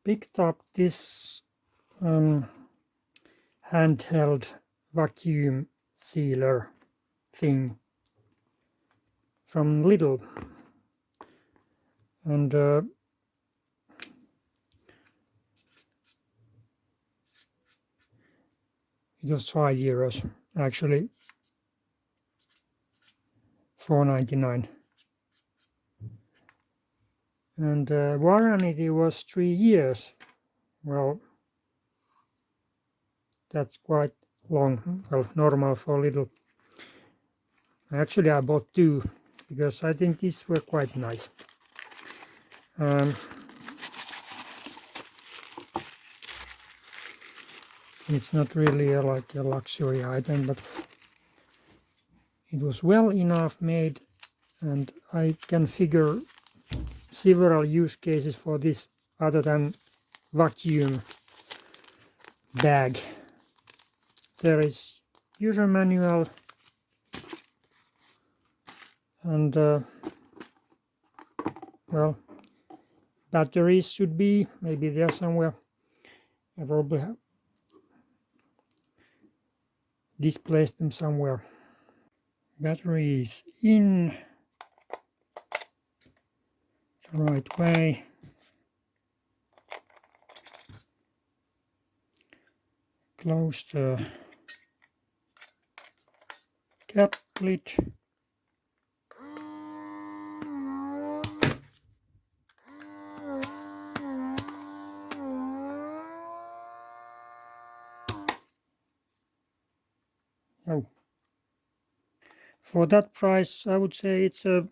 picked up this handheld vacuum sealer thing from Lidl, and it was €5, actually $4.99, and warranty was 3 years. Well, that's quite long, well, normal for Lidl. Actually, I bought 2 because I think these were quite nice. It's not really like a luxury item, but it was well enough made, and I can figure several use cases for this other than vacuum bag. There is user manual, and well, batteries should be maybe there somewhere. I probably have displaced them somewhere. Batteries in the right way. Close the cap lid. Oh, for that price, I would say it's a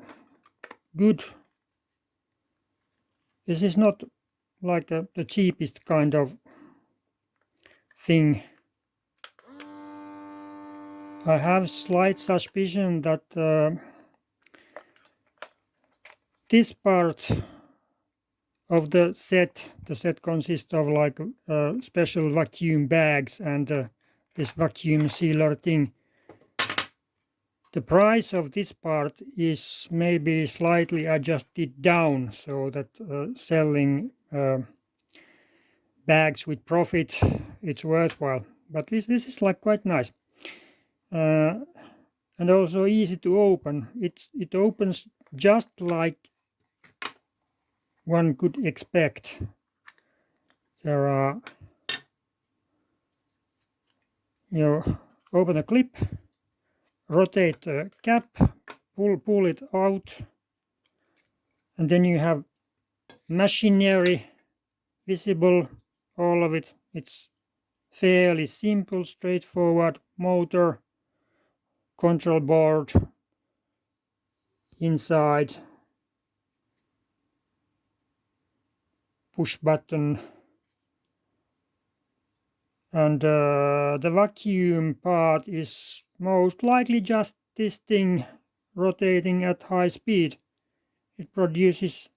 good. This is not like the cheapest kind of thing. I have slight suspicion that this part of the set consists of like special vacuum bags and this vacuum sealer thing. The price of this part is maybe slightly adjusted down so that selling bags with profit, it's worthwhile. But this is like quite nice, and also easy to open. It opens just like one could expect. There are, open a clip, rotate the cap, pull it out, and then you have machinery visible, all of it. It's fairly simple, straightforward. Motor, control board inside, push button, and the vacuum part is most likely just this thing rotating at high speed. It produces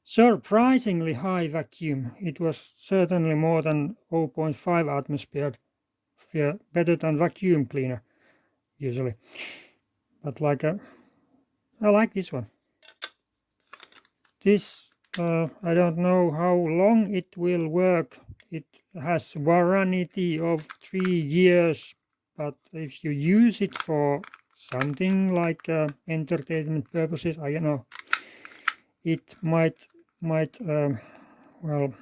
surprisingly high vacuum. It was certainly more than 0.5 atmosphere, better than vacuum cleaner usually. But like I like this one. This I don't know how long it will work. It has warranty of 3 years, but if you use it for something like entertainment purposes, I don't know, it might well,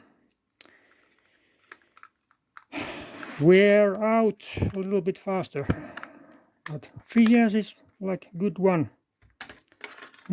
wear out a little bit faster. But 3 years is like a good one.